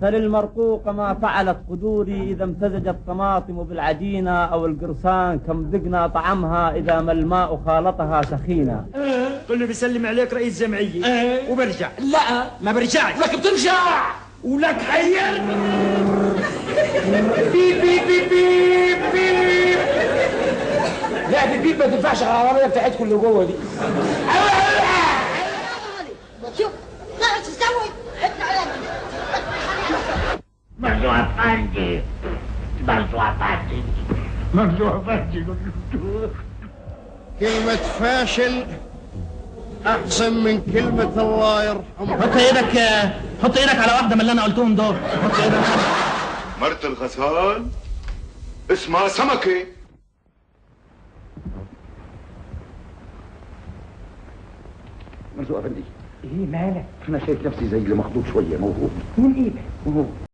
فللمرقوق ما فعلت قدوري إذا امتزجت الطماطم بالعجينة أو القرصان كم ذقنا طعمها إذا ما الماء خالطها سخينا. قل له بيسلم عليك رئيس جمعية وبرجع. لا ما برجعش. لك بترجع ولك حير. بيب بيب بيب بيب بيب. لا بيب ما تنفعش على العربية بتاعتكم اللي جوه دي. شوف لا تسوي اطلع عليك. مرزوع فندي مرزوع فندي مرزوع فندي. كلمة فاشل أحسن من كلمة الله يرحمه. حط ايدك على واحدة من اللي أنا قلتهم دول. حط ايدك. مرت الغسال اسمها سمكة. مرزوق افندي، ايه مالك؟ انا شايف نفسي زي اللي مخضوض شويه. موهوب. من ايدك؟ موهوب.